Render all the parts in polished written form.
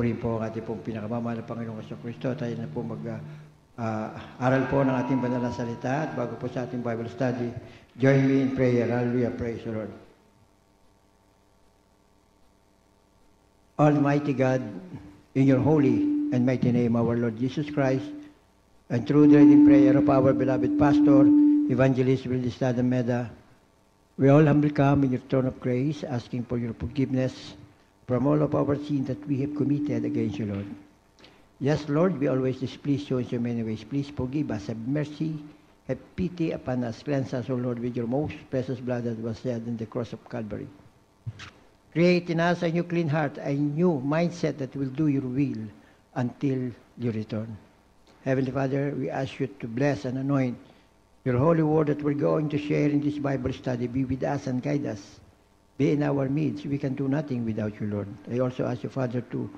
Purihin po ang ating pong pinakamamahal na Panginoong Kristo. Tayo na po mag-aral po ng ating banal na salita. At bago po sa ating Bible study, join me in prayer. Hallelujah. Praise the Lord. Almighty God, in your holy and mighty name, our Lord Jesus Christ, and through the reading prayer of our beloved pastor, Evangelist Wilde Meda, we all humbly come in your throne of grace, asking for your forgiveness from all of our sins that we have committed against you, Lord. Yes, Lord, we always displease you in so many ways. Please forgive us, have mercy, have pity upon us, cleanse us, O Lord, with your most precious blood that was shed on the cross of Calvary. Create in us a new clean heart, a new mindset that will do your will until you return. Heavenly Father, we ask you to bless and anoint your holy word that we're going to share in this Bible study. Be with us and guide us. Be in our midst. We can do nothing without you, Lord. I also ask you, Father, to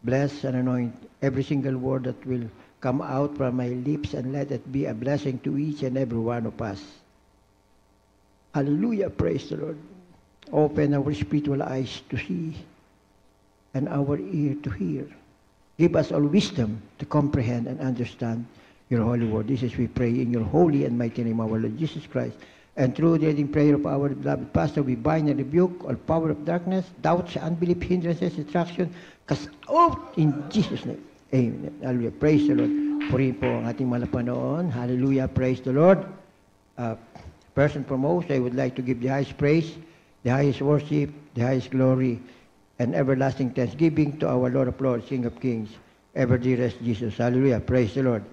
bless and anoint every single word that will come out from my lips, and let it be a blessing to each and every one of us. Hallelujah. Praise the Lord. Open our spiritual eyes to see and our ear to hear. Give us all wisdom to comprehend and understand your holy word. This is we pray in your holy and mighty name, our Lord Jesus Christ. And through the reading prayer of our beloved pastor, we bind and rebuke all power of darkness, doubts, unbelief, hindrances, distraction, cast out in Jesus' name. Amen. Hallelujah. Praise the Lord. Purihin po ang ating mga Panginoon. Hallelujah. Praise the Lord. First and foremost, I would like to give the highest praise, the highest worship, the highest glory, and everlasting thanksgiving to our Lord of Lords, King of Kings, ever dearest Jesus. Hallelujah. Praise the Lord.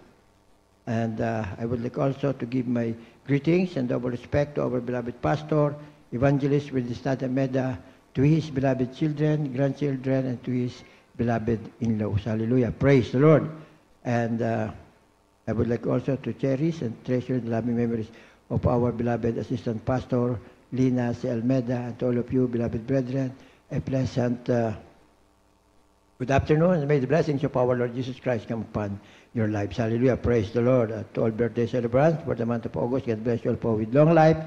And I would like also to give my greetings and double respect to our beloved pastor, Evangelist Wilde Meda, to his beloved children, grandchildren, and to his beloved in-laws. Hallelujah. Praise the Lord. And I would like also to cherish and treasure the loving memories of our beloved assistant pastor, Lina C. Almeda, and to all of you, beloved brethren, a pleasant good afternoon, and may the blessings of our Lord Jesus Christ come upon your lives. Hallelujah. Praise the Lord. To all birthday celebrants for the month of August, God bless you all po with long life.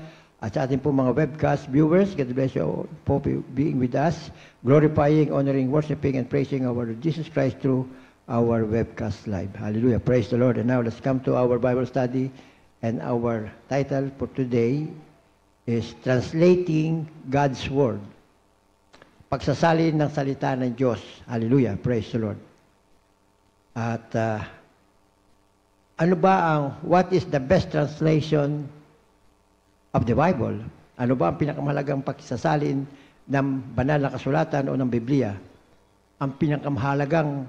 At sa ating po mga webcast viewers, God bless you all po being with us, glorifying, honoring, worshiping, and praising our Lord Jesus Christ through our webcast live. Hallelujah. Praise the Lord. And now let's come to our Bible study. And our title for today is Translating God's Word. Pagsasalin ng salita ng Diyos. Hallelujah. Praise the Lord. At what is the best translation of the Bible? Ano ba ang pinakamahalagang pagsasalin ng banal na kasulatan o ng Biblia? Ang pinakamahalagang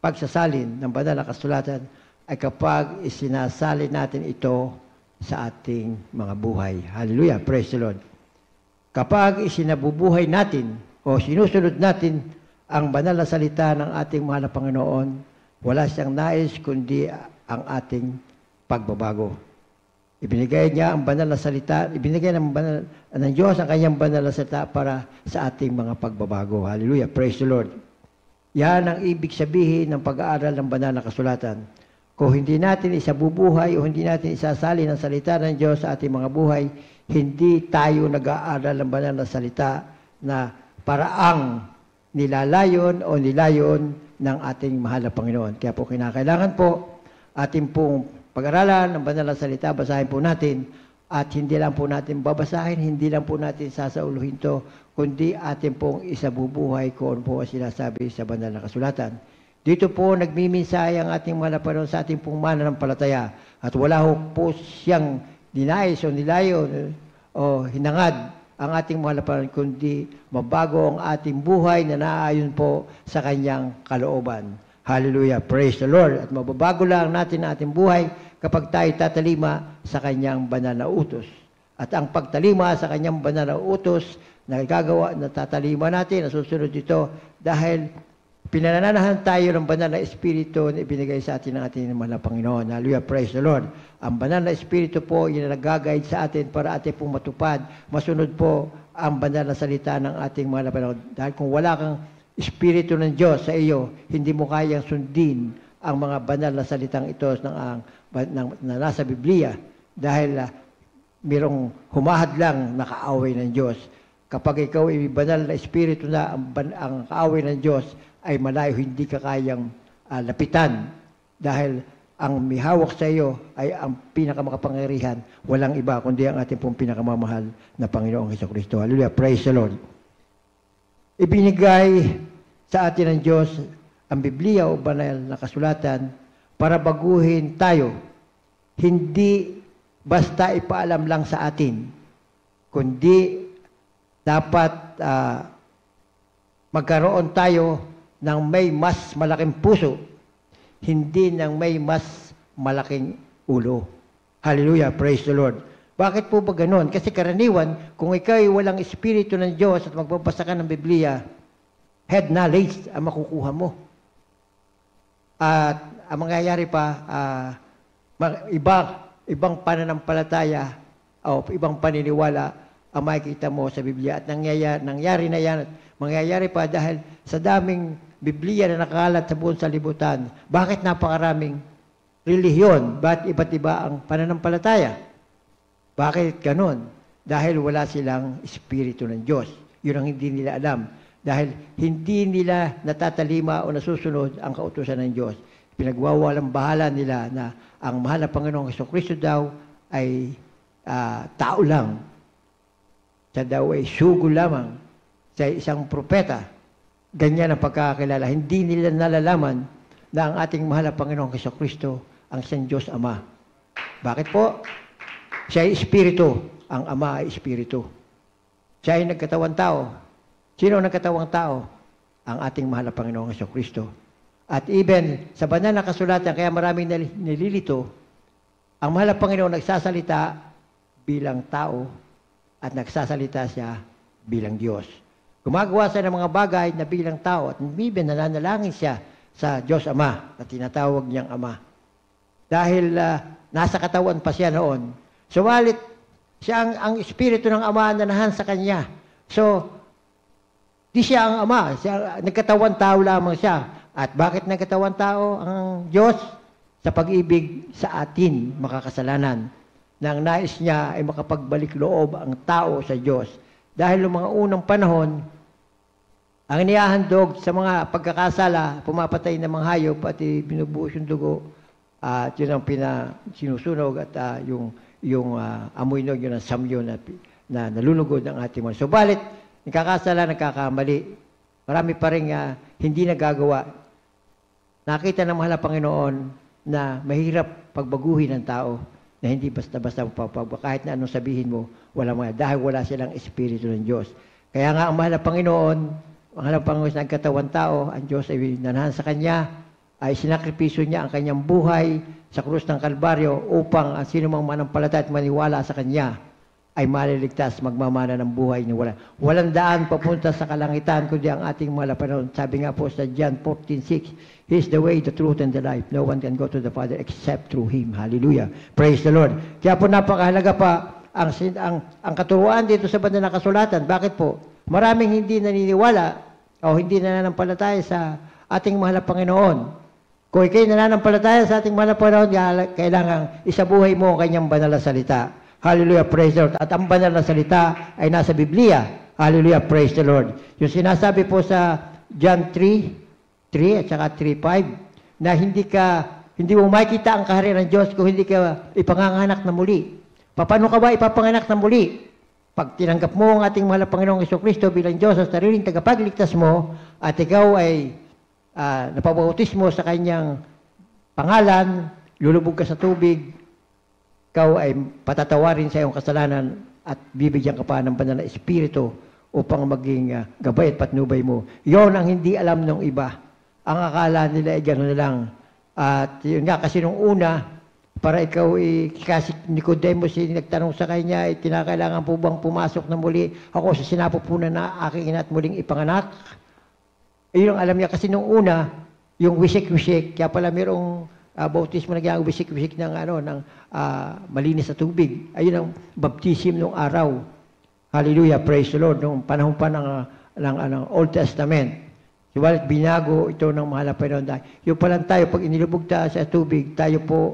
pagsasalin ng banal na kasulatan ay kapag isinasalin natin ito sa ating mga buhay. Hallelujah. Praise the Lord. Kapag isinabubuhay natin o sinusunod natin ang banal na salita ng ating mahal na Panginoon, wala siyang nais kundi ang ating pagbabago. Ibinigay niya ang banal na salita, ibinigay ng Diyos ang kanyang banal na salita para sa ating mga pagbabago. Hallelujah. Praise the Lord. Yan ang ibig sabihin ng pag-aaral ng banal na kasulatan. Kung hindi natin isabubuhay o hindi natin isasalin ang salita ng Diyos sa ating mga buhay, hindi tayo nag-aaral ng banal na salita na paraang nilalayon o nilayon ng ating mahal na Panginoon. Kaya po kinakailangan po ating pong pag-aralan ng banal na salita, basahin po natin, at hindi lang po natin babasahin, hindi lang po natin sasauluhin to, kundi ating pong isabubuhay kung po ang sinasabi sa banal na kasulatan. Dito po nagmiminsay ang ating mga Panginoon sa ating pong mananampalataya, at wala po siyang dinais o nilayon o hinangad ang ating mahal na Panginoon, kundi mabago ang ating buhay na naayon po sa kanyang kalooban. Hallelujah. Praise the Lord. At mababago lang natin ang ating buhay kapag tayo tatalima sa kanyang banal na utos. At ang pagtalima sa kanyang banal na utos na tatalima natin, nasusunod ito dahil pinananahan tayo ng banal na Espiritu na ibinigay sa atin ng ating mahal na Panginoon. Hallelujah. Praise the Lord. Ang banal na Espiritu po, yun na nag-guide sa atin para atin pong matupad, masunod po ang banal na salita ng ating mahal na Panginoon. Dahil kung wala kang Espiritu ng Diyos sa iyo, hindi mo kayang sundin ang mga banal na salitang ito na nasa Biblia. Dahil mayroong humahadlang na kaaway ng Diyos. Kapag ikaw ay banal na Espiritu na ang kaaway ng Diyos ay malayo, hindi ka kayang lapitan. Dahil ang may hawak sa iyo ay ang pinakamakapangyarihan, walang iba, kundi ang ating pong pinakamamahal na Panginoong Jesucristo. Hallelujah, praise the Lord. Ibinigay sa atin ng Diyos ang Biblia o banal na kasulatan para baguhin tayo. Hindi basta ipaalam lang sa atin, kundi dapat magkaroon tayo ng may mas malaking puso, hindi ng may mas malaking ulo. Hallelujah, praise the Lord. Bakit po ba ganun? Kasi karaniwan, kung ikaw ay walang Espiritu ng Diyos at magbabasa ka ng Biblia, head knowledge ang makukuha mo. At ang mangyayari pa, ibang pananampalataya o ibang paniniwala ang makikita mo sa Biblia. At nangyari na yan at mangyayari pa dahil sa daming Biblia na nakalat sa buong salibutan. Bakit napakaraming relihiyon? Bakit iba't iba ang pananampalataya? Bakit ganun? Dahil wala silang Espiritu ng Diyos. Yun ang hindi nila alam. Dahil hindi nila natatalima o nasusunod ang kautusan ng Diyos. Pinagwawalang bahala nila na ang mahal na Panginoong Jesucristo daw ay tao lang. Siya daw ay sugo lamang. Siya ay isang propeta. Ganyan ang pagkakakilala. Hindi nila nalalaman na ang ating mahal na Panginoong Jesucristo ang siyang Diyos Ama. Bakit po? Siya ay Espiritu. Ang Ama ay Espiritu. Siya ay nagkatawang tao. Sino ang nagkatawang tao? Ang ating mahal na Panginoong Jesucristo. At even sa banal na kasulatan, kaya maraming nililito, ang mahal na Panginoon nagsasalita bilang tao at nagsasalita siya bilang Diyos. Gumagawa siya ng mga bagay na bilang tao at even nananalangin siya sa Diyos Ama na tinatawag niyang Ama. Dahil nasa katawan pa siya noon. Subalit, siya ang Espiritu ng Ama na nahan sa Kanya. So, di siya ang Ama. Nagkatawan tao lamang siya. At bakit nagkatawan tao ang Diyos? Sa pag-ibig sa atin, makakasalanan. Nang nais niya ay makapagbalik loob ang tao sa Diyos. Dahil noong mga unang panahon, ang inihahandog sa mga pagkakasala, pumapatay ng mga hayop at binubuhos yung dugo, at yun ang sinusunog at yung amoy nog, yun ang samyo na nalulugod ng ating mga. So, balit, nagkakasala, nagkakamali. Marami pa rin hindi nagagawa. Nakita ng mahal na Panginoon na mahirap pagbaguhin ng tao na hindi basta-basta kahit na anong sabihin mo, dahil wala silang Espiritu ng Diyos. Kaya nga ang mahal na Panginoon, ang mahal na Panginoon sa nagkatawang tao, ang Diyos ay nanahan sa Kanya, ay sinakripisyo niya ang Kanyang buhay sa krus ng Kalbaryo upang ang sino mang manampalataya at maniwala sa Kanya ay maliligtas, magmamana ng buhay na walang daan papunta sa kalangitan, kundi ang ating mahal na Panginoon. Sabi nga po sa John 14:6, He is the way, the truth, and the life. No one can go to the Father except through Him. Hallelujah. Praise the Lord. Kaya po napakahalaga pa ang katuruan dito sa banal na kasulatan. Bakit po? Maraming hindi naniniwala o hindi nananampalataya sa ating mahal na Panginoon. Kung ikay nananampalataya sa ating mahal na Panginoon, kailangan isabuhay mo ang Kanyang banal na salita. Hallelujah, praise the Lord. At ang banal na salita ay nasa Biblia. Hallelujah, praise the Lord. Yung sinasabi po sa John 3 at saka 3:5 na hindi mo makikita ang kaharian ng Diyos kung hindi ka ipanganganak na muli. Paano ka ba ipapanganak na muli? Pag tinanggap mo ang ating mahal na Panginoong Jesucristo bilang Diyos sa sariling tagapagligtas mo at ikaw ay napabautismo sa Kanyang pangalan, lulubog ka sa tubig, ikaw ay patatawarin sa iyong kasalanan at bibigyan ka pa ng banal na Espiritu upang maging gabay at patnubay mo. Yon ang hindi alam ng iba. Ang akala nila ay gano'n na lang. At yun nga, kasi nung una, para ikaw kasi Nicodemus nagtanong sa kanya, kinakailangan po bang pumasok na muli ako sa sinapupunan na aking ina at muling ipanganak? Yun ang alam niya kasi nung una, yung wisik-wisik, kaya pala mayroong bautismo na ginagawa wisik-wisik ng malinis sa tubig. Ayun ang baptism nung araw. Hallelujah, praise the Lord. Nung panahon pa ng Old Testament. Subalit binago ito ng mahal na Panginoon. Yung palang tayo, pag inilubog tayo sa tubig, tayo po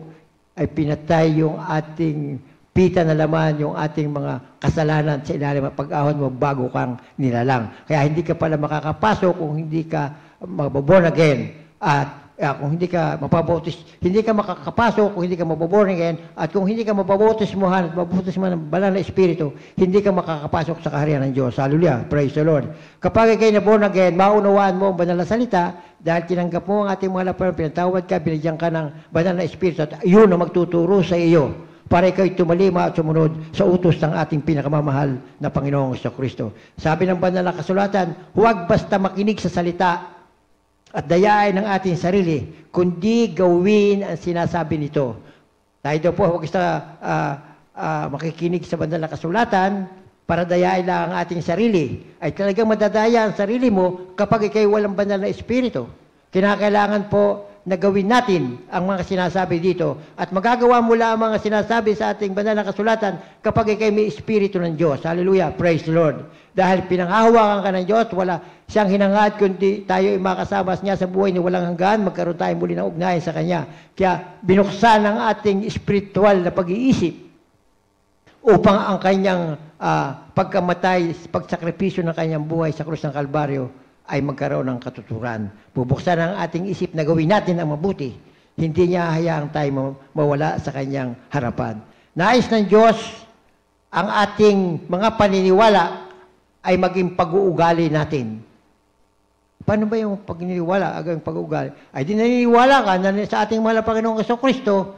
ay pinatay yung ating pita na laman, yung ating mga kasalanan sa ilalim at pag-ahon mo bago kang nilalang. Kaya hindi ka pala makakapasok kung hindi ka mababorn again. At kung hindi ka mapabautis, hindi ka makakapasok kung hindi ka mababorn again. At kung hindi ka mababautismuhan at mababautismuhan ng banal na Espiritu, hindi ka makakapasok sa kaharian ng Diyos. Hallelujah. Praise the Lord. Kapag ikay na born again, maunawaan mo ang banal na salita dahil tinanggap mo ang ating mga laparan, pinatawad ka, binigyan ka ng banal na Espiritu at yun ang magtuturo sa iyo para ikaw'y tumalima at sumunod sa utos ng ating pinakamamahal na Panginoong Kristo. Sabi ng banal na kasulatan, huwag basta makinig sa salita at dayain ng ating sarili, kundi gawin ang sinasabi nito. Tayo daw po, huwag makikinig sa banal na kasulatan para dayain lang ang ating sarili. Ay talagang madadaya ang sarili mo kapag ikay walang banal na Espiritu. Kinakailangan po na gawin natin ang mga sinasabi dito. At magagawa mo lang ang mga sinasabi sa ating banal na kasulatan kapag ikay may Espiritu ng Diyos. Hallelujah. Praise the Lord. Dahil pinanghahawakan ka ng Diyos, wala siyang hinangad kundi tayo ay makasama niya sa buhay ni walang hanggan, magkaroon tayo muli ng ugnayan sa Kanya. Kaya binuksan ang ating spiritual na pag-iisip upang ang Kanyang pagkamatay, pagsakripisyo ng Kanyang buhay sa krus ng Kalbaryo ay magkaroon ng katuturan. Bubuksan ang ating isip na gawin natin ang mabuti. Hindi niya hayaang tayo mawala sa Kanyang harapan. Nais ng Diyos ang ating mga paniniwala ay maging pag-uugali natin. Paano ba yung paniniwala, yung pag-uugali? Ay di naniniwala ka na sa ating mahal na Panginoong Kristo,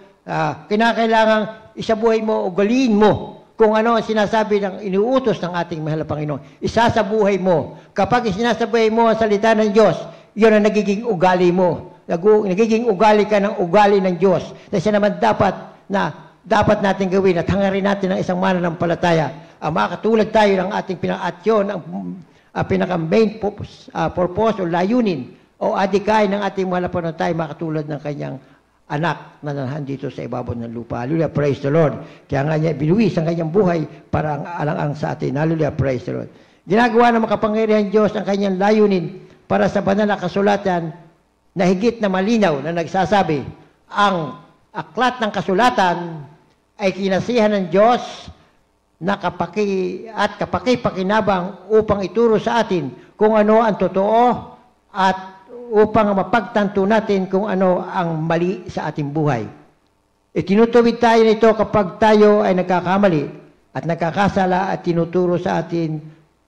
kinakailangan isabuhay mo, ugaliin mo kung ano ang sinasabi ng inuutos ng ating mahal na Panginoon. Isasabuhay mo. Kapag sinasabuhay mo ang salita ng Diyos, yun ang nagiging ugali mo. Nagiging ugali ka ng ugali ng Diyos. Na siya naman dapat natin gawin at hangarin natin ng isang mananampalataya. Makatulad tayo ng ating pinaka-atyon, ang pinaka-main purpose o layunin o adikain ng ating mahal na Panginoon tayo makatulad ng Kanyang anak na nandito sa ibabaw ng lupa. Hallelujah, praise the Lord. Kaya nga niya binuwis ang Kanyang buhay para ang alang-ang sa atin. Hallelujah, praise the Lord. Ginagawa ng makapangyarihan Diyos ang Kanyang layunin para sa banal na kasulatan na higit na malinaw na nagsasabi, ang aklat ng kasulatan ay kinasihan ng Diyos na kapaki-pakinabang upang ituro sa atin kung ano ang totoo at upang mapagtanto natin kung ano ang mali sa ating buhay. Itinutuwid tayo nito kapag tayo ay nagkakamali at nagkakasala at tinuturo sa atin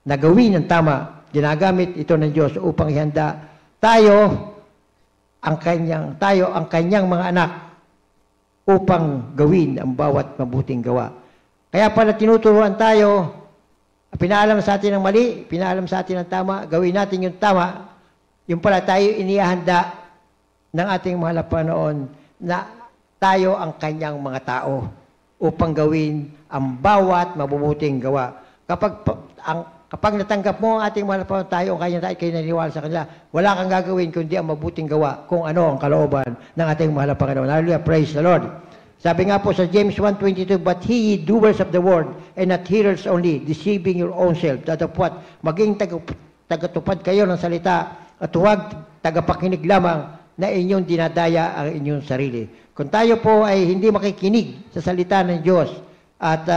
na gawin ang tama. Ginagamit ito ng Diyos upang ihanda tayo ang kanyang mga anak upang gawin ang bawat mabuting gawa. Kaya pala tinuturuan tayo, pinaalam sa atin ang mali, pinaalam sa atin ang tama, gawin natin yung tama, yung pala tayo inihanda ng ating mahal na Panginoon na tayo ang Kanyang mga tao upang gawin ang bawat mabubuting gawa. Kapag natanggap mo ang ating mahal na Panginoon, tayo ang Kanyang tayo, kayo naniniwala sa Kanila, wala kang gagawin kundi ang mabuting gawa kung ano ang kalooban ng ating mahal na Panginoon. Hallelujah, praise the Lord. Sabi nga po sa James 1:22, but he doers of the word and not hearers only, deceiving your own self. Tatapwat, maging tagatupad kayo ng salita at huwag tagapakinig lamang na inyong dinadaya ang inyong sarili. Kung tayo po ay hindi makikinig sa salita ng Diyos at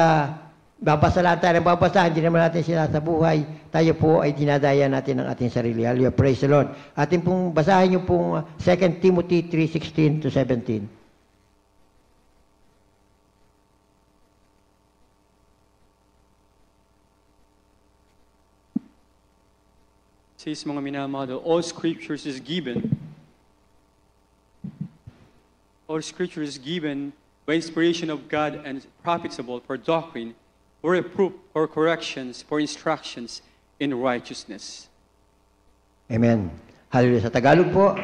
babasa lang tayo ng babasa, hindi naman natin sila sa buhay, tayo po ay dinadaya natin ang ating sarili. Hallelujah, praise the Lord. Atin pong basahin yung pong 2 Timothy 3:16-17. Says mga minamahal, all scriptures is given by inspiration of God and profitable for doctrine, for reproof, for corrections, for instructions in righteousness. Amen. Hallelujah. Sa Tagalog po,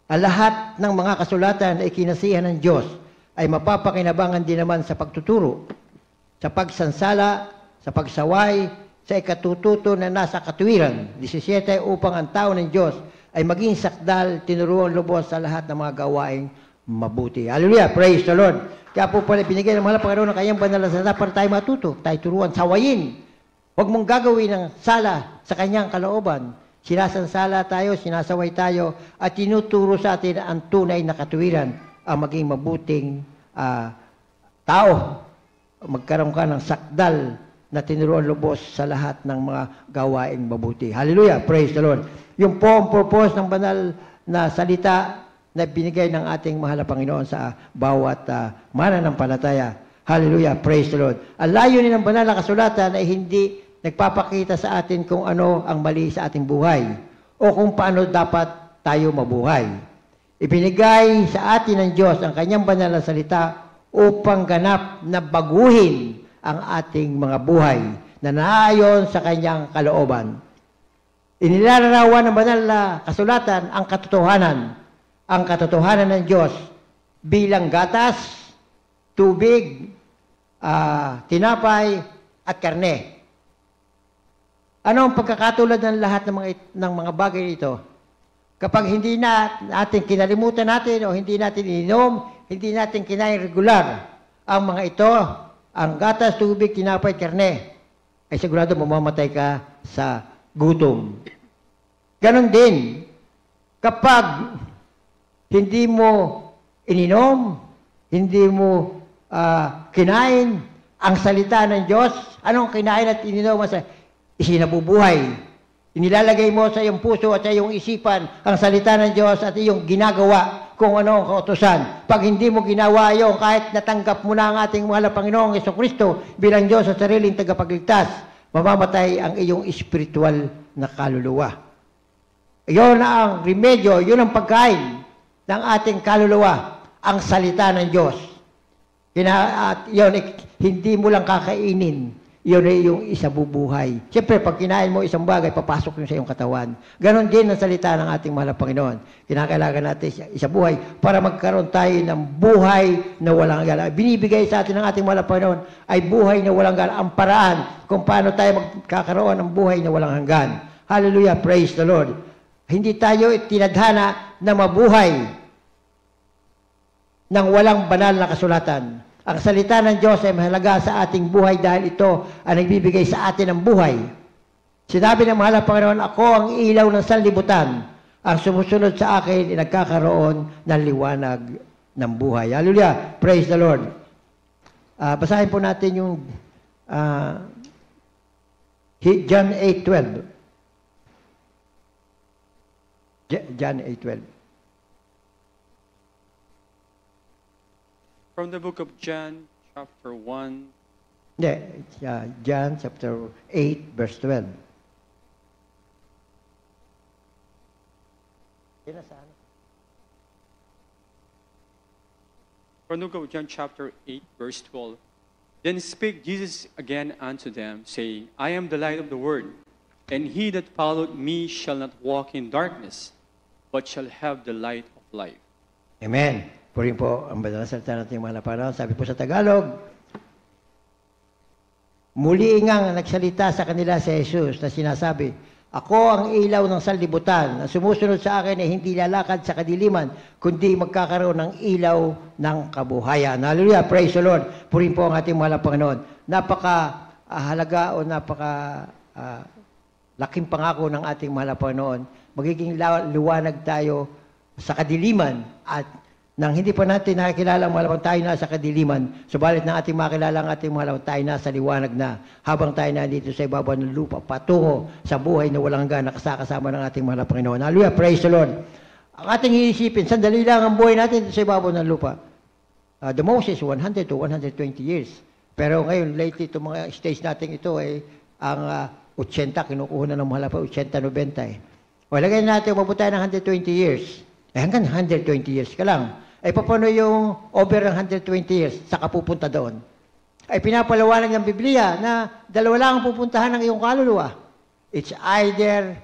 ang lahat ng mga kasulatan na ikinasihan ng Diyos ay mapapakinabangan din naman sa pagtuturo, sa pagsansala, sa pagsaway, sa ikatututo na nasa katuwiran, 17, upang ang tao ng Diyos ay maging sakdal, tinuruan lubos sa lahat ng mga gawaing mabuti. Hallelujah! Praise the Lord! Kaya po pala binigay ng mga Panginoon ng kanyang banal na salita para tayo matuto, tayo turuan, sawayin. Huwag mong gagawin ng sala sa kanyang kalooban. Sinasansala tayo, sinasaway tayo, at tinuturo sa atin ang tunay na katuwiran, ang maging mabuting tao. Magkaroon ka ng sakdal na tinuruan lubos sa lahat ng mga gawaing mabuti. Hallelujah! Praise the Lord! Yung po ang purpose ng banal na salita na binigay ng ating mahal na Panginoon sa bawat mananampalataya. Hallelujah! Praise the Lord! Ang layunin ng banal na kasulatan ay hindi nagpapakita sa atin kung ano ang mali sa ating buhay o kung paano dapat tayo mabuhay. Ibinigay sa atin ng Diyos ang kanyang banal na salita upang ganap na baguhin ang ating mga buhay na naayon sa kanyang kalooban. Inilalarawan ng banal na kasulatan ang katotohanan ng Diyos bilang gatas, tubig, tinapay, at karne. Ano ang pagkakatulad ng lahat ng mga bagay ito? Kapag hindi natin kinalimutan natin o hindi natin ininom, hindi natin kinain regular ang mga ito, ang gatas, tubig, tinapay, karne, ay sigurado mamamatay ka sa gutom. Ganon din, kapag hindi mo ininom, hindi mo kinain ang salita ng Diyos, anong kinain at ininom mo sa isinabubuhay? Inilalagay mo sa iyong puso at sa iyong isipan ang salita ng Diyos at iyong ginagawa kung ano ang kautusan. Pag hindi mo ginawa iyon, kahit natanggap mo na ang ating mahal na Panginoong Jesucristo bilang Diyos at sariling tagapagligtas, mamamatay ang iyong espiritual na kaluluwa. Iyon ang remedyo, yun ang pagkain ng ating kaluluwa, ang salita ng Diyos. At yun, hindi mo lang kakainin. Yun ay yung isabubuhay. Siyempre, pag kinain mo isang bagay, papasok yun sa iyong katawan. Ganon din ang salita ng ating mahal na Panginoon. Kinakailangan natin isabuhay para magkaroon tayo ng buhay na walang hanggan. Binibigay sa atin ng ating mahal na Panginoon ay buhay na walang hanggan. Ang paraan kung paano tayo magkakaroon ng buhay na walang hanggan. Hallelujah, praise the Lord. Hindi tayo tinadhana na mabuhay ng walang banal na kasulatan. Ang salita ng Diyos ay mahalaga sa ating buhay dahil ito ang nagbibigay sa atin ng buhay. Sinabi ng mahal na Panginoon, ako ang ilaw ng sanlibutan. Ang sumusunod sa akin ay nagkakaroon ng liwanag ng buhay. Hallelujah! Praise the Lord! Basahin po natin yung John 8:12. John 8:12. From the book of John, chapter 1. John chapter 8, verse 12. From the book of John, chapter 8, verse 12. Then spake Jesus again unto them, saying, I am the light of the world, and he that followed me shall not walk in darkness, but shall have the light of life. Amen. Purihin po ang banal na salita natin mga Panginoon. Sabi po sa Tagalog, muli nga nagsalita sa kanila si Jesus na sinasabi, ako ang ilaw ng sanlibutan. Ang sumusunod sa akin ay hindi lalakad sa kadiliman, kundi magkakaroon ng ilaw ng kabuhayan. Hallelujah! Praise the Lord! Purihin po ang ating mahal na Panginoon. Napaka-halaga o laking pangako ng ating mahal na Panginoon. Magiging liwanag tayo sa kadiliman at nang hindi pa natin nakikilala ang malawang tayo na sa kadiliman, subalit na ating makilala ang ating malawang tayo na sa liwanag na habang tayo na dito sa ibabaw ng lupa, patungo sa buhay na walang hanggan na kasama ng ating mahal na Panginoon. Hallelujah, praise the Lord. Ang ating iisipin, sandali lang ang buhay natin sa ibabaw ng lupa. The most is 100 to 120 years. Pero ngayon, lately, itong mga stage natin ito ay ang 80, kinukuha na ng mahal pa, 80, 90. O, lagay natin, umabot tayo ng 120 years. Hanggang 120 years ka lang. Paano yung over ng 120 years, saka pupunta doon? Pinapalawanag ng Biblia na dalawa lang ang pupuntahan ng iyong kaluluwa. It's either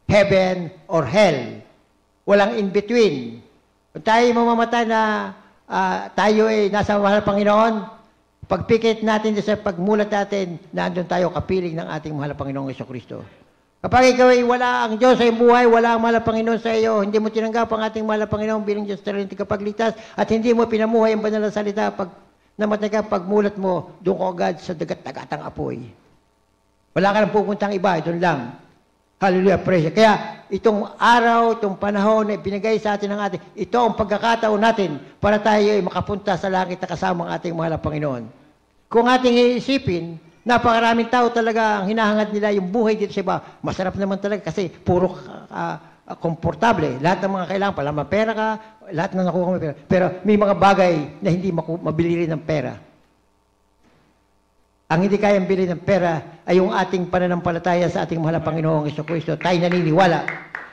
heaven or hell. Walang in-between. Kung tayo mamamatay na tayo ay nasa mahal Panginoon, pagpikit natin sa pagmulat natin, nandun tayo kapiling ng ating mahal Panginoong Jesucristo. Kapag ikaw ay wala ang Diyos sa iyong buhay, wala ang mahal na Panginoon sa iyo, hindi mo tinanggap ang ating mahal na Panginoon bilang Diyos na rin kapagligtas, at hindi mo pinamuhay ang banal na salita, pag namatay ka, pagmulat mo, doon ko agad sa dagat-dagatang apoy. Wala ka nang pupuntang iba, doon lang. Hallelujah, praise. Kaya itong araw, itong panahon na binigay sa atin ng ating, ito ang pagkakataon natin para tayo ay makapunta sa langit na kasama ang ating mahal na Panginoon. Kung ating iisipin, Napakaraming tao talaga ang hinahangad nila yung buhay dito sa iba. Masarap naman talaga kasi puro komportable. Lahat ng mga kailangan, pala pera ka, lahat na nakuha mo pera. Pero may mga bagay na hindi mabili rin ng pera. Ang hindi kayang bili ng pera ay yung ating pananampalataya sa ating mahal na Panginoong Jesucristo. Tayo naniniwala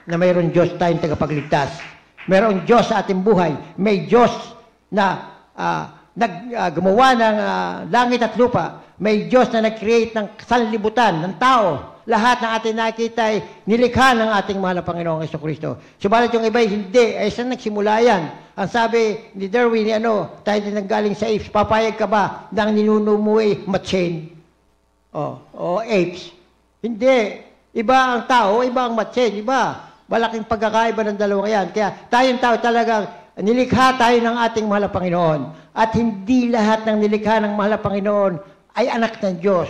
na mayroon Diyos tayong tagapagligtas. Mayroon Diyos sa ating buhay. May Diyos na gumawa ng langit at lupa. May Diyos na nag-create ng sanlibutan, ng tao. Lahat ng ating nakikita ay nilikha ng ating mahal na Panginoong Jesucristo. Subalit yung iba hindi. Ay saan nagsimula yan? Ang sabi ni Darwin, tayo din nanggaling sa apes, papayag ka ba na ang ninuno mo ay matchain? O apes? Hindi. Iba ang tao, iba ang matchain, iba. Malaking pagkakaiba ng dalawang yan. Kaya tayong tao talagang nilikha tayo ng ating mahal na Panginoon. At hindi lahat ng nilikha ng mahal na Panginoon ay anak ng Diyos.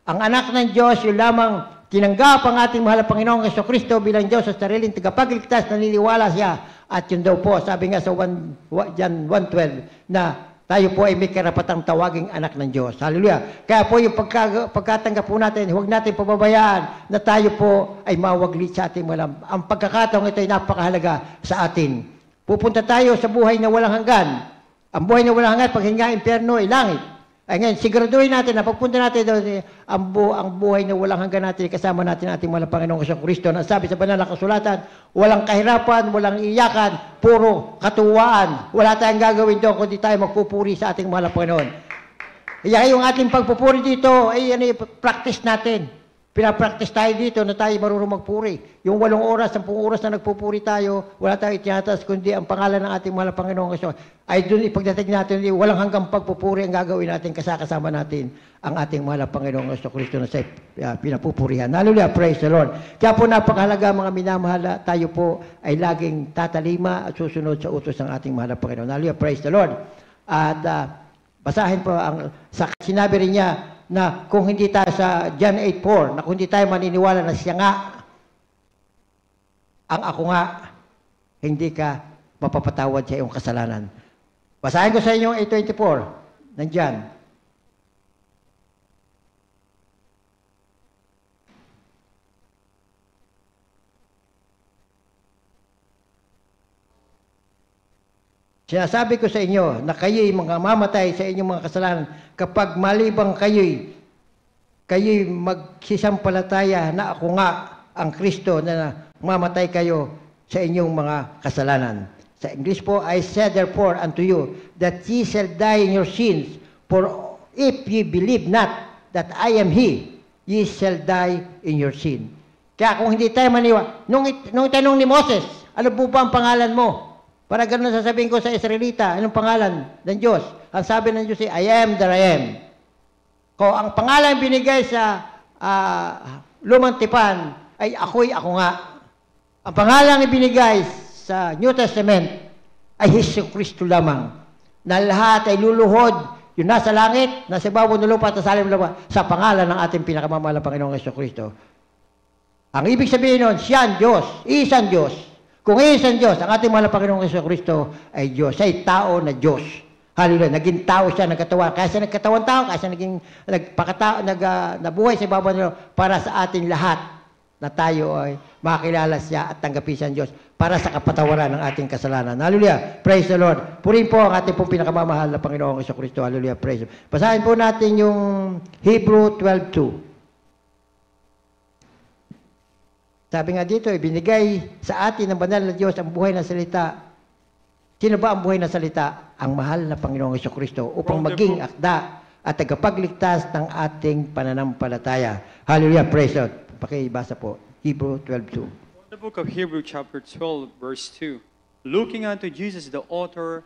Ang anak ng Diyos, yung lamang tinanggap ang ating mahal na Panginoong Jesucristo bilang Diyos sa sariling tagapagligtas, naniniwala siya. At yun daw po, sabi nga sa John 1:12, na tayo po ay may karapatang tawaging anak ng Diyos. Hallelujah. Kaya po yung pagkatanggap po natin, huwag natin pababayaan na tayo po ay mawaglit sa ating malam. Ang pagkakataong ito ay napakahalaga sa atin. Pupunta tayo sa buhay na walang hanggan. Ang buhay na walang hanggan, pag hinga impyerno ay langit. Ay ngayon, siguraduhin natin na pagpunta natin doon, ang buhay na walang hanggan natin, kasama natin ating mahal na Panginoong Jesucristo. Na sabi sa banal na kasulatan, walang kahirapan, walang iyakan, puro katuwaan. Wala tayong gagawin doon kundi tayo magpupuri sa ating mahal na Panginoon. Kaya yung ating pagpupuri dito, ay practice natin. Pinapractice tayo dito na tayo marunong magpuri. Yung 8 oras, 10 oras na nagpupuri tayo, wala tayong itinatas kundi ang pangalan ng ating mahal na Panginoong Kristo. Ay doon ipagdating natin, walang hanggang pagpupuri ang gagawin natin, kasama natin ang ating mahal na Panginoong Kristo na sa pinapupurihan. Hallelujah, praise the Lord. Kaya po napakahalaga mga minamahal, tayo po ay laging tatalima at susunod sa utos ng ating mahal na Panginoon. Hallelujah, praise the Lord. At basahin po, sinabi rin niya, na kung hindi tayo sa John 8:4, na kung hindi tayo maniniwala na siya nga, ang ako nga, hindi ka mapapatawad sa iyong kasalanan. Basahin ko sa inyo 8:24, nandyan. Sinasabi ko sa inyo na kayo'y mamatay sa inyong mga kasalanan kapag malibang kayo'y magsisampalataya na ako nga ang Kristo na mamatay kayo sa inyong mga kasalanan. Sa English po, I said therefore unto you that ye shall die in your sins, for if ye believe not that I am He, ye shall die in your sin. Kaya kung hindi tayo maniwala, nung tanong ni Moses, ano po ba ang pangalan mo? Para ganun sasabihin ko sa Israelita, anong pangalan ng Diyos? Ang sabi ng Diyos ay, I am that I am. Kung ang pangalan binigay sa lumang tipan ay ako nga. Ang pangalan ibinigay sa New Testament ay Jesucristo lamang. Na lahat ay luluhod, yung nasa langit, nasa ibabaw ng lupa at sa salim ng lupa, sa pangalan ng ating pinakamamahal na Panginoong Jesucristo. Ang ibig sabihin nun, siya ang Diyos, isang Diyos. Kung isang Diyos, ang ating mahal na Panginoong Jesucristo ay Diyos, ay tao na Diyos. Hallelujah. Naging tao siya, nagkatawan. Kaya siya nagkatawan tao, kaya siya naging nabuhay sa ibabaw nila para sa ating lahat na tayo ay makilala siya at tanggapin siya ang Diyos para sa kapatawaran ng ating kasalanan. Hallelujah. Praise the Lord. Purihin po ang ating pong pinakamamahal na Panginoong Jesucristo. Hallelujah. Praise the Lord. Basahin po natin yung Hebrew 12:2. Sabi nga dito, ibinigay sa atin ng banal na Diyos ang buhay na salita. Sino ba ang buhay na salita? Ang mahal na Panginoong Jesucristo upang maging akda at tagapagligtas ng ating pananampalataya. Hallelujah, praise God. Pakibasa po, Hebrew 12:2. The book of Hebrews chapter 12, verse 2. Looking unto Jesus, the author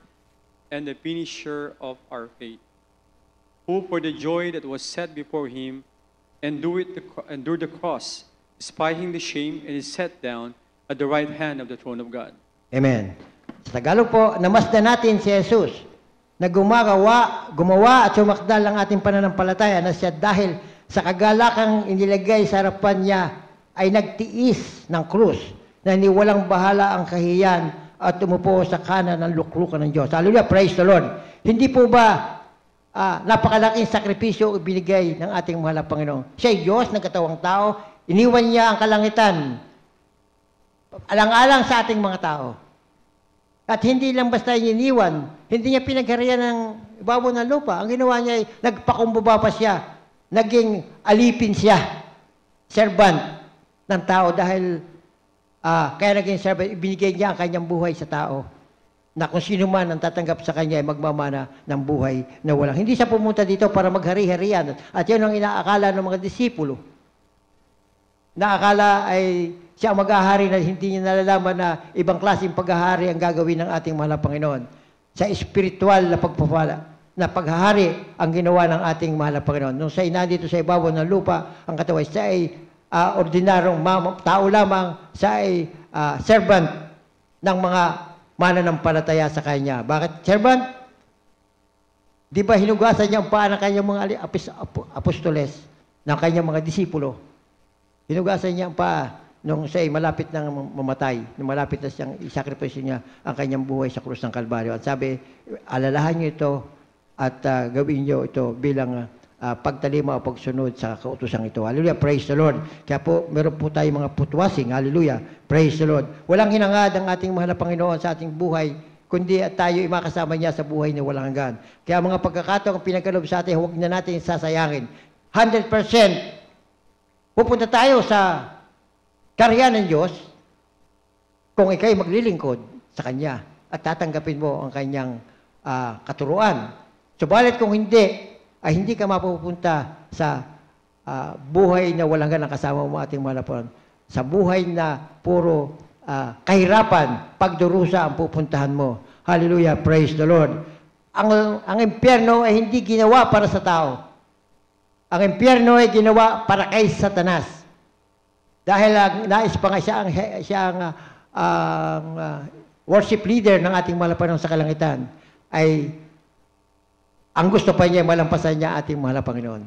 and the finisher of our faith, who for the joy that was set before him endured the cross, despising the shame, and is set down at the right hand of the throne of God. Amen. Sa Tagalog po, namasdan natin si Jesus na gumawa at sumakdal ang ating pananampalataya na siya dahil sa kagalakang inilagay sa harapan niya ay nagtiis ng krus na walang bahala ang kahiyan at umupo sa kanan ng luklukan ng Diyos. Hallelujah, praise the Lord. Hindi po ba napakalaking sakripisyo ibinigay ng ating mahal na Panginoon. Siya ay Diyos, nagkatawang tao, iniwan niya ang kalangitan, alang-alang sa ating mga tao. At hindi lang basta iniwan, hindi niya pinagharian ng ibabaw ng lupa. Ang ginawa niya ay nagpakumbaba pa siya, naging alipin siya, servant ng tao dahil kaya naging servant, ibinigay niya ang kanyang buhay sa tao. Na kung sino man ang tatanggap sa kanya ay magmamana ng buhay na walang. Hindi siya pumunta dito para maghari-harian. At yun ang inaakala ng mga disipulo. Naakala ay siya ang maghahari na hindi niya nalalaman na ibang klaseng paghahari ang gagawin ng ating mahal na Panginoon. Sa espiritual na pagpapala, na paghahari ang ginawa ng ating mahal na Panginoon. Nung siya nandito sa ibabaw ng lupa, ang katawan, siya ay ordinaryong tao lamang, siya ay servant ng mga mananampalataya sa kanya. Bakit? Servant? Di ba hinugasan niya ang paa ng kanyang mga apostoles, ng kanyang mga disipulo? Hinugasan niya ang paa nung siya ay malapit ng mamatay, nung malapit na siyang isakripisyo niya ang kanyang buhay sa krus ng Kalbaryo. At sabi, alalahan niyo ito at gawin niyo ito bilang pagtalima o pagsunod sa kautusang ito. Hallelujah, praise the Lord. Kaya po, meron po tayong mga putwasing. Hallelujah, praise the Lord. Walang hinangad ang ating mahal na Panginoon sa ating buhay, kundi at tayo makasama niya sa buhay na walang hanggan. Kaya mga pagkakataong pinagkaloob sa atin, huwag na natin sasayangin. 100% pupunta tayo sa karya ng Diyos kung ikay maglilingkod sa Kanya at tatanggapin mo ang Kanyang katuruan. Subalit kung hindi, ay hindi ka mapupunta sa buhay na walang ganang kasama mo ating mahal na Panginoon. Sa buhay na puro kahirapan, pagdurusa ang pupuntahan mo. Hallelujah, praise the Lord. Ang impyerno ay hindi ginawa para sa tao. Ang impyerno ay ginawa para kay Satanas. Dahil nais pa nga siya ang worship leader ng ating mahal na Panginoon sa kalangitan, ay ang gusto pa niya, malampasan niya ating mahal na Panginoon.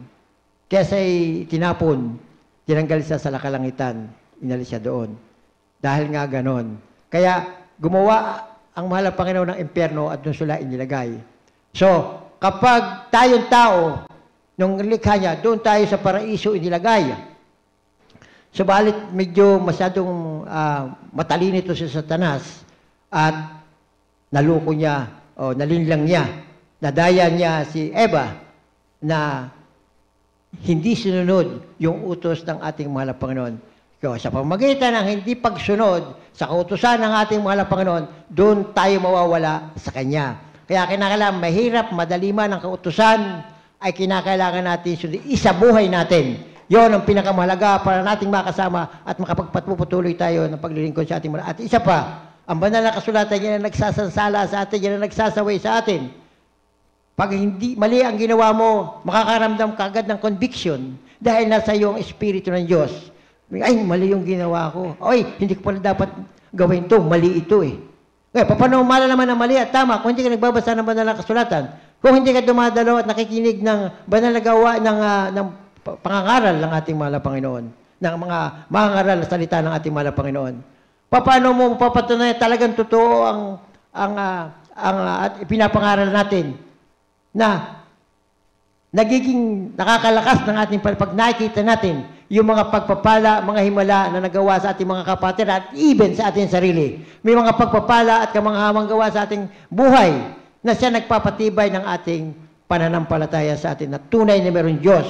Kaya siya'y tinapon, tinanggal siya sa kalangitan, inalis siya doon. Dahil nga ganon. Kaya gumawa ang mahal na Panginoon ng impyerno at doon sila inilagay. So, kapag tayong tao, nung likha niya, doon tayo sa paraiso inilagay. Subalit medyo masyadong matalino ito si Satanas at naluko niya o nalinlang niya. Nadaya niya si Eva na hindi sinunod yung utos ng ating mahal na Panginoon. So, sa pamagitan ng hindi pagsunod sa kautusan ng ating mahal na Panginoon, doon tayo mawawala sa Kanya. Kaya kinakailangan mahirap, madali man ang kautusan, ay kinakailangan natin sundin. Isa buhay natin. Yon ang pinakamahalaga para nating makasama at makapagpatuloy tayo ng paglilingkod sa ating mahal. At isa pa, ang banal na kasulatan yan na nagsasansala sa atin, yan na nagsasaway sa atin. Pag hindi mali ang ginawa mo, makakaramdam ka agad ng conviction dahil nasa iyo ang Espiritu ng Diyos. Ay, mali yung ginawa ko. Ay, hindi ko pala dapat gawin to. Mali ito eh. Kaya, paano malalaman na mali at tama kung hindi ka nagbabasa ng banal na kasulatan? Kung hindi ka dumadalo at nakikinig ng banal na gawa ng pangangaral ng ating mahal na Panginoon, ng mga mangangaral na salita ng ating mahal na Panginoon. Paano mo mapapatunayan talagang totoo ang pinapangaral natin? Na nagiging nakakalakas ng ating pag nakikita natin yung mga pagpapala, mga himala na nagawa sa ating mga kapatid at even sa ating sarili. May mga pagpapala at kamanghamang gawa sa ating buhay na siya nagpapatibay ng ating pananampalataya sa atin na tunay na meron Diyos.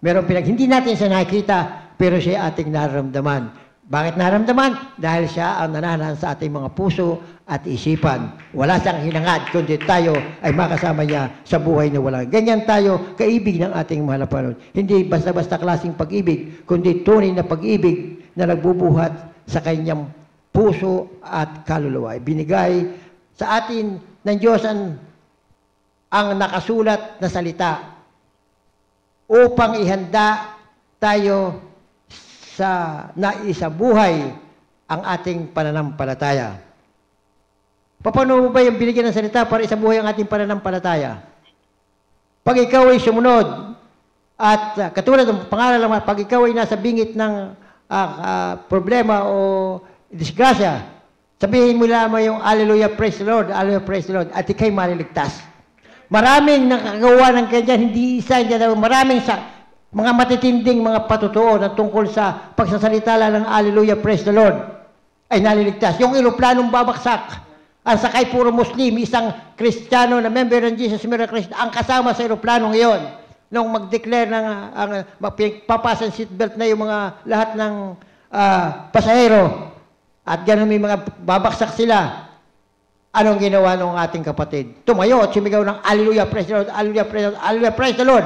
Meron hindi natin siya nakikita, pero siya ating nararamdaman. Bakit nararamdaman? Dahil siya ang nananahan sa ating mga puso at isipan. Wala siyang hinangad, kundi tayo ay makasama niya sa buhay na wala. Ganyan tayo, kaibig ng ating mahal na Panginoon. Hindi basta-basta klaseng pag-ibig, kundi tunay na pag-ibig na nagbubuhat sa kanyang puso at kaluluwa. Binigay sa atin ng Diyos ang nakasulat na salita upang ihanda tayo sa naisabuhay ang ating pananampalataya. Paano mo ba yung binigyan ng salita para isabuhay ang ating pananampalataya? Pag ikaw ay sumunod, at katulad ng pangalan lang, pag ikaw ay nasa bingit ng problema o disgrasya, sabihin mo lamang yung Hallelujah, praise the Lord, Hallelujah, praise the Lord, at ikay maliligtas. Maraming nakagawa ng ganyan, hindi isa, hindi dalawa, maraming mga matitinding mga patutuo na tungkol sa pagsasalita lang ng Hallelujah, praise the Lord, ay naliligtas. Yung eroplanong babaksak, ang sakay puro Muslim, isang Kristiyano na member ng Jesus Miracle Christ, ang kasama sa eroplanong iyon, nung mag-declare ng, papasan seatbelt na yung mga lahat ng pasahero, at gano'n may mga babaksak sila. Anong ginawa ng ating kapatid? Tumayo at sumigaw ng Hallelujah, praise the Lord, Hallelujah, praise the Lord, Hallelujah, praise the Lord.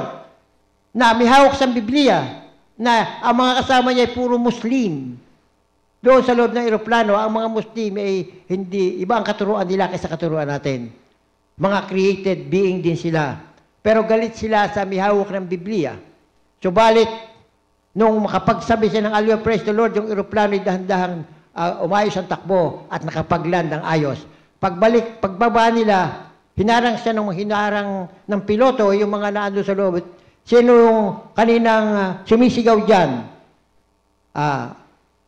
Na may hawak sa Biblia na ang mga kasama niya ay puro Muslim. Doon sa loob ng eroplano, ang mga Muslim ay hindi, iba ang katuruan nila kaysa katuruan natin. Mga created being din sila. Pero galit sila sa may hawak ng Biblia. Subalit, nung makapagsabi siya ng Hallelujah, praise the Lord, yung eroplano ay dahan-dahang umayos ang takbo at nakapagland ng ayos. Pagbaba nila, hinarang siya ng piloto, yung mga naando sa loob. Sino yung kaninang sumisigaw dyan?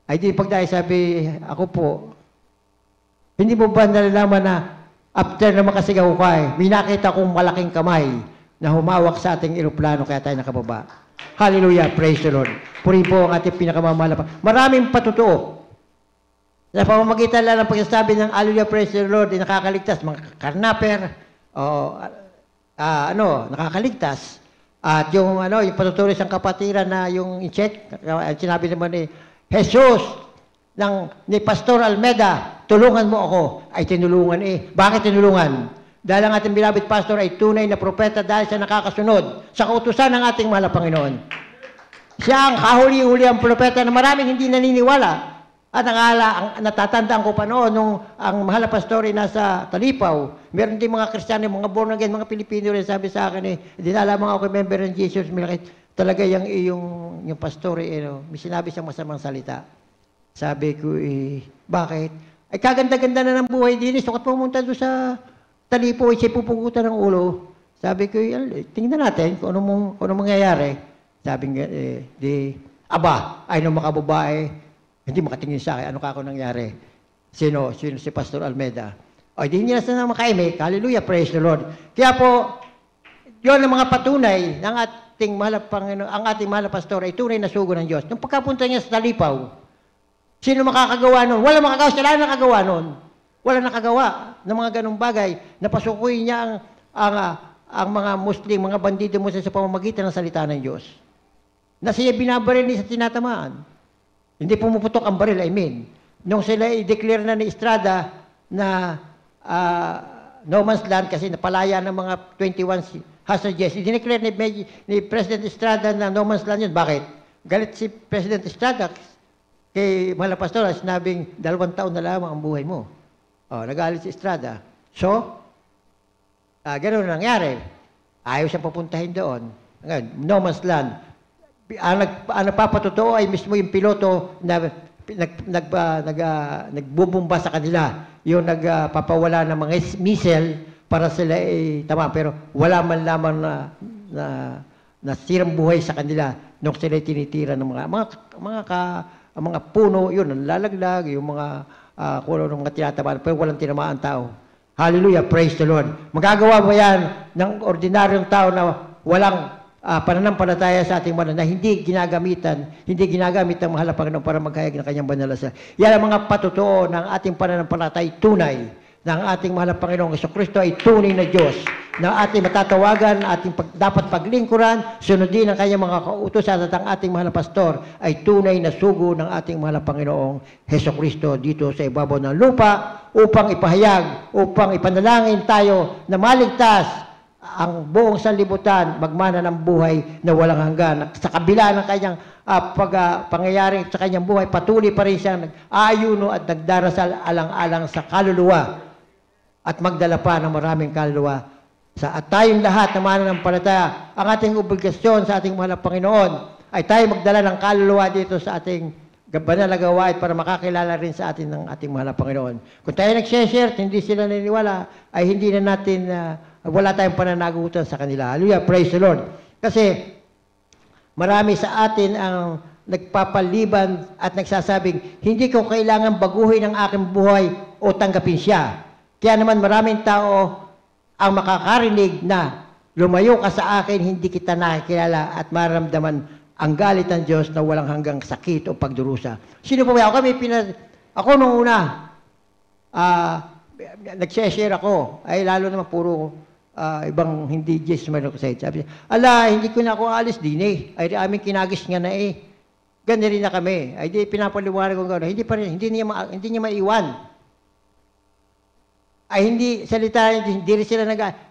Ay di pagdahil sabi, ako po, hindi mo ba nalalaman na after na makasigaw ka, may nakita kong malaking kamay na humawak sa ating eroplano kaya tayo nakababa. Hallelujah, praise the Lord. Puri po ang ating pinakamamahal. Maraming patutuo. Sa pamamagitan lang ng pagsasabi ng Hallelujah, praise the Lord, ay nakakaligtas. Mga karnaper, nakakaligtas. At yung patutuloy sa kapatiran na yung check, sinabi naman ni Jesus, ni Pastor Almeda, tulungan mo ako. Ay tinulungan Bakit tinulungan? Dahil ang ating beloved pastor ay tunay na propeta dahil siya nakakasunod sa kautusan ng ating mahal na Panginoon. Siya ang kahuli-huli ang propeta na maraming hindi naniniwala. At natatandaan ko pa noon, nung ang mahal na pastor ay nasa Talipaw, meron din mga Kristiyano, mga born again, mga Pilipino rin sabi sa akin, dinalaman ako kay member ng Jesus, talaga yung pastor, may sinabi siyang masamang salita. Sabi ko, bakit? Ay kaganda-ganda na ng buhay din, sukat pumunta doon sa Talipaw, siya pupugutan ng ulo. Sabi ko, tingnan natin kung ano mangyayari. Sabi nga, ay nung makababae, hindi makatingin sa akin, ano ka ako nangyari? Sino si Pastor Almeda? O, hindi niya na makaimik. Hallelujah, praise the Lord. Kaya po, yun ang mga patunay ng ating mahal Panginoon, ang ating mahal pastor ay tunay na sugo ng Diyos. Nung pagkapunta niya sa Talipaw, sino makakagawa nun? Wala makagawa, sila nakagawa nun. Wala nakagawa ng mga ganong bagay. Napasukoy niya ang mga Muslim, mga bandido Muslim sa pamamagitan ng salita ng Diyos. Na siya binabaril niya sa tinatamaan. Hindi pumuputok ang baril, I mean. Nung sila i-declare na ni Estrada na no man's land kasi napalaya ng mga 21 hostages, i-declare ni President Estrada na no man's land yun. Bakit? Galit si President Estrada kay Mahal Pastor, sinabing 2 taon na lamang ang buhay mo. Nagalit si Estrada. So, ganoon nangyari. Ayaw siyang papuntahin doon. Ngayon, no man's land. Ang nagpapatotoo ay mismo yung piloto na nagbubumba sa kanila. Yung nagpapawala ng mga missile para sila tama. Pero wala man lamang na sirang buhay sa kanila nung sila tinitira ng mga puno. Yun, ang lalaglag, yung mga kuno ng mga tinatamaan. Pero walang tinamaan tao. Hallelujah, praise the Lord. Magagawa ba yan ng ordinaryong tao na walang pananampalataya sa ating banal na hindi ginagamit ang mahal na Panginoon para maghayag ng kanyang banal na salita. Yan ang mga patutuo ng ating pananampalataya tunay na ang ating mahal na Panginoong Jesucristo ay tunay na Diyos na ating matatawagan, dapat paglingkuran, sunodin ang kanyang mga kautusan at ang ating mahal na pastor ay tunay na sugo ng ating mahal na Panginoong Jesucristo dito sa ibabaw ng lupa upang ipahayag, upang ipanalangin tayo na maligtas ang buong sanlibutan, magmana ng buhay na walang hanggan. Sa kabila ng kanyang pangyayari sa kanyang buhay, patuloy pa rin siyang nag-aayuno at nagdarasal alang-alang sa kaluluwa at magdala pa ng maraming kaluluwa. At tayong lahat na mananampalataya, ang ating obligasyon sa ating mahal na Panginoon ay tayo magdala ng kaluluwa dito sa ating banal na gawain para makakilala rin sa atin ng ating mahal na Panginoon. Kung tayo nag-share, hindi sila naniniwala, ay hindi na natin wala tayong pananagutan sa kanila. Hallelujah, praise the Lord. Kasi marami sa atin ang nagpapaliban at nagsasabing, hindi ko kailangan baguhin ang aking buhay o tanggapin siya. Kaya naman maraming tao ang makakarinig na lumayo ka sa akin, hindi kita nakikilala at maramdaman ang galit ng Diyos na walang hanggang sakit o pagdurusa. Sino po ba? Ako nung una, nag-share ako, ay lalo naman puro ibang hindi Diyos man ako sa ito. Sabi niya, hindi ko na ako alis din eh. Ay aming kinagis nga na eh. Ganyan rin na kami. Ay di pinapaliwanag ko gano'n. Hindi niya maiwan. Ay hindi salita, hindi rin sila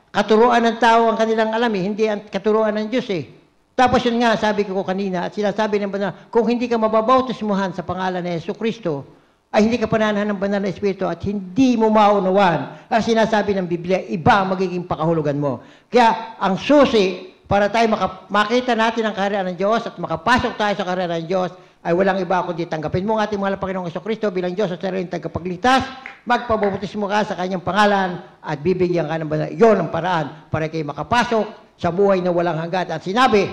katuruan ng tao ang kanilang alam eh. Hindi ang katuruan ng Diyos eh. Tapos yun nga, sabi ko kanina, at sinasabi ng banal, kung hindi ka mababautismuhan sa pangalan ng Jesucristo, ay hindi ka pananahan ng banal na Espiritu at hindi mo maunawan ang sinasabi ng Biblia, iba ang magiging pakahulugan mo. Kaya ang susi para tayo makita natin ang kaharian ng Diyos at makapasok tayo sa kaharian ng Diyos ay walang iba kundi tanggapin mo ang ating mahal na Panginoong Jesucristo bilang Diyos at sariling tagapagligtas, magpabautismo ka sa kanyang pangalan at bibigyan ka ng banal. Iyon ang paraan para kayo makapasok sa buhay na walang hanggan. At sinabi,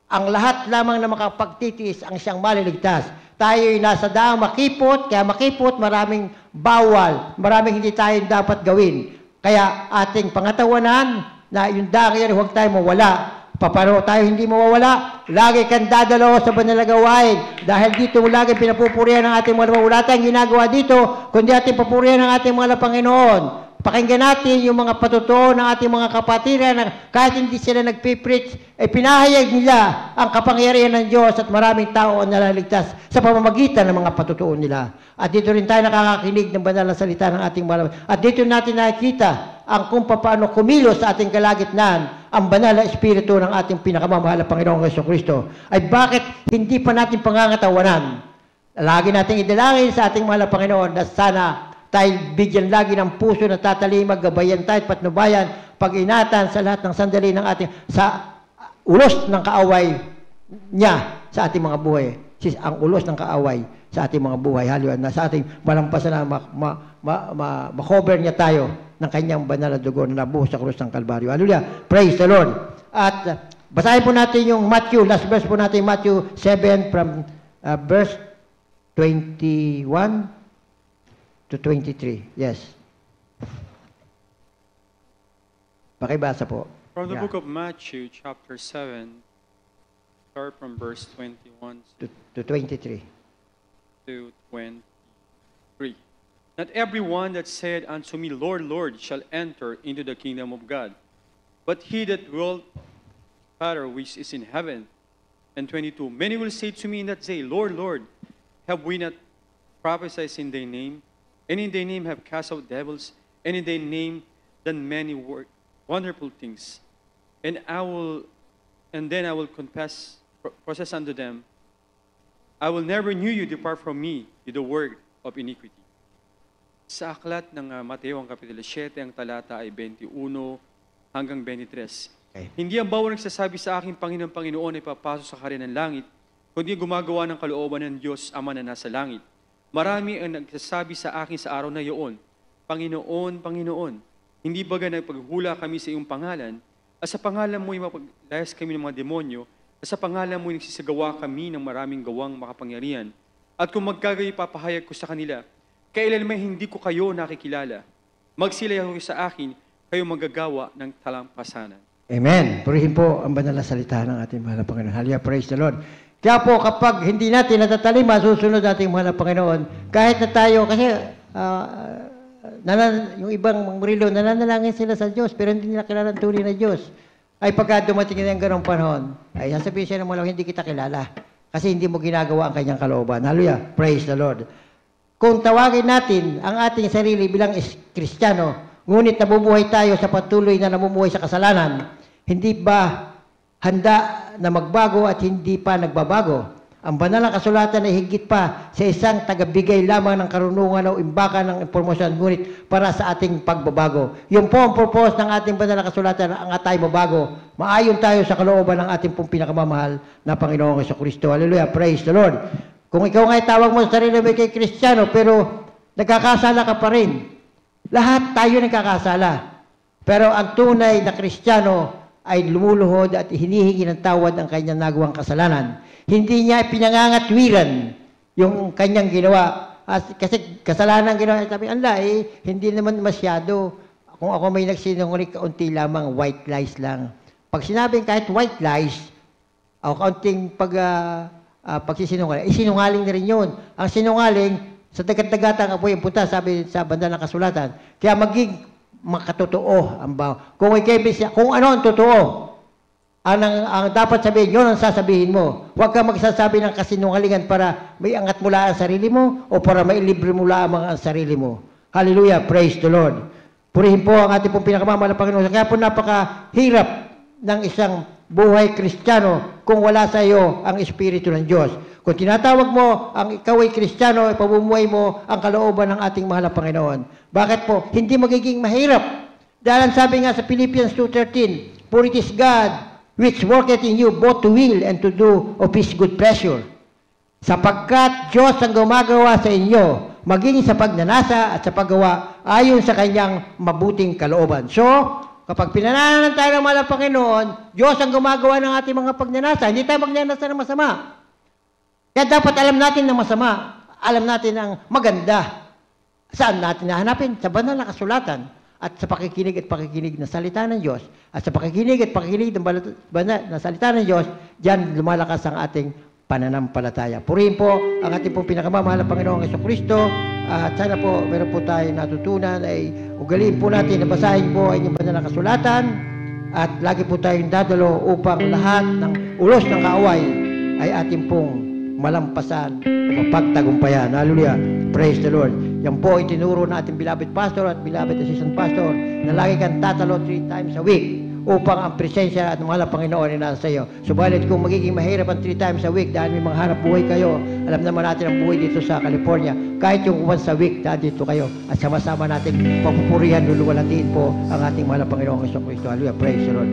ang lahat lamang na makapagtitiis ang siyang maliligtas. Tayo'y nasa daang makipot, kaya makipot, maraming bawal, maraming hindi tayo dapat gawin. Kaya ating pangatawanan na yung daang yan, huwag tayo mawala. Paano tayo hindi mawawala? Lagi kang dadalo sa banal na gawain. Dahil dito lagi pinapupurihan ng ating mga wala tayong ginagawa dito, kundi ating papurihan ng ating mga Panginoon. Pakinggan natin yung mga patutuo ng ating mga kapatiran na kahit hindi sila nagpipreach, ay pinahayag nila ang kapangyarihan ng Diyos at maraming tao ang nalaligtas sa pamamagitan ng mga patutuo nila. At dito rin tayo nakakakinig ng banal na salita ng ating mga. At dito natin nakikita ang kung paano kumilos sa ating kalagitnaan ang banal na Espiritu ng ating pinakamamahal na Panginoong Jesucristo. Ay bakit hindi pa natin pangangatawanan? Lagi nating idalangin sa ating mahal na Panginoon na sana tayo bigyan lagi ng puso na tatalimag, gabayan tayo, patnubayan, pag-inatan sa lahat ng sandali ng ating, sa ulos ng kaaway niya sa ating mga buhay. Ang ulos ng kaaway sa ating mga buhay. Haliwan na sa ating malampasan na ma-cover niya tayo ng kanyang banal na dugo na nabuhos sa krus ng Kalbaryo. Hallelujah. Praise the Lord. At basahin po natin yung Matthew, last verse po natin, Matthew 7 from verse 21 to 23. Yes. Pakibasa po. From the book of Matthew, chapter 7, start from verse 21 to 23. to 23. Not everyone that said unto me, Lord, Lord, shall enter into the kingdom of God, but he that will Father which is in heaven. And 22. Many will say to me in that day, Lord, Lord, have we not prophesied in thy name? And in thy name have cast out devils, and in thy name done many wonderful things. And then I will process unto them, I will never knew you, depart from me, you the work of iniquity. Sa aklat ng Mateo, ang kapitulo 7, ang talata ay 21 hanggang 23. Okay. Hindi ang bawal nagsasabi sa aking Panginoon ay papasok sa kaharian ng langit, kundi gumagawa ng kalooban ng Diyos Ama na nasa langit. Marami ang nagsasabi sa akin sa araw na iyon, Panginoon, Panginoon, hindi baga nagpaghula kami sa iyong pangalan, at sa pangalan mo ay mapaglayas kami ng mga demonyo, at sa pangalan mo ay nagsisagawa kami ng maraming gawang makapangyarihan. At kung magkagayo papahayag ko sa kanila, kailan may hindi ko kayo nakikilala. Magsilaya ko sa akin, kayo magagawa ng talampasanan. Amen. Purihin po ang banal na salita ng ating mahal na Panginoon. Hallelujah, praise the Lord. Kaya po kapag hindi natin natatalima, susunod nating mahal na Panginoon, kahit na tayo, kasi yung ibang marilo, nananalangin sila sa Diyos, pero hindi nila kilala ang tunay na Diyos. Ay pagka dumating na yung ganong panahon, ay sasabihin siya ng malaw, hindi kita kilala. Kasi hindi mo ginagawa ang kanyang kalooban. Hallelujah, praise the Lord. Kung tawagin natin ang ating sarili bilang Kristiyano, ngunit nabubuhay tayo sa patuloy na namumuhay sa kasalanan, hindi ba handa na magbago at hindi pa nagbabago? Ang banal na kasulatan ay higit pa sa isang tagabigay lamang ng karunungan o imbakan ng impormasyon, ngunit para sa ating pagbabago. Yung po ang purpose ng ating banal na kasulatan na ang tayo mabago. Maayon tayo sa kalooban ng ating pong pinakamamahal na Panginoong Jesucristo. Hallelujah, praise the Lord. Kung ikaw nga'y tawag mo sa sarili mo kay Kristiyano, pero nagkakasala ka pa rin. Lahat tayo nagkakasala. Pero ang tunay na Kristiyano ay lumuluhod at hinihingi ng tawad ang kanyang nagawang kasalanan. Hindi niya pinangangatwiran yung kanyang ginawa. Kasi kasalanan ginawa, sabi, hindi naman masyado. kung ako may nagsinungaling, kaunti lamang, white lies lang. Pag sinabing kahit white lies, o kaunting pagsisinungaling, sinungaling na rin yun. Ang sinungaling, sa dagat-dagatang apoy ang punta, sabi sa banda ng kasulatan. Kaya maging makatotoo ang bawa. Kung ano ang totoo, ang dapat sabihin, yun ang sasabihin mo. Huwag ka magsasabi ng kasinungalingan para may angat mula ang sarili mo o para may libre mula ang sarili mo. Hallelujah, praise the Lord. Purihin po ang ating pong pinakamamahal na Panginoon. Kaya po napakahirap ng isang buhay Kristiyano kung wala sa iyo ang Espiritu ng Diyos. Kung tinatawag mo ang ikaw ay Kristiyano, ipamumuhay mo ang kalooban ng ating mahal na Panginoon. Bakit po? Hindi magiging mahirap. Dahil ang sabi nga sa Philippians 2:13, For it is God which worketh in you both to will and to do of His good pleasure. Sapagkat Diyos ang gumagawa sa inyo, maging sa pagnanasa at sa paggawa ayon sa kanyang mabuting kalooban. So, kapag pinananan tayo ng mahal na Panginoon, Diyos ang gumagawa ng ating mga pagnanasa. Hindi tayo magnanasa ng masama. Kaya dapat alam natin ng masama. Alam natin ang maganda. Saan natin nahanapin? Sa banal na kasulatan. At sa pakikinig at pakikinig na salita ng Diyos. At sa pakikinig at pakikinig ng banal na salita ng Diyos, diyan lumalakas ang ating pananampalataya. Purihin po ang ating pong pinakamamahal na Panginoong Jesucristo. At sana po, meron po tayo natutunan ay ugaliin po natin na basahin po ang inyong banal na kasulatan at lagi po tayong dadalo upang lahat ng ulos ng kaaway ay ating pong malampasan at mapagtagumpayan. Hallelujah. Praise the Lord. Yan po ay tinuro na ating beloved pastor at beloved assistant pastor na lagi kang tatalo 3 times a week upang ang presensya at mahal na Panginoon ay nasa iyo. Subalit kung magiging mahirap ang 3 times a week dahil may mga hanap buhay kayo, alam naman natin ang buhay dito sa California, kahit yung once a week, dito kayo at sama-sama natin papupurihan, luluwalhatiin po ang ating mahal na Panginoong Jesucristo. Hallelujah. Praise the Lord.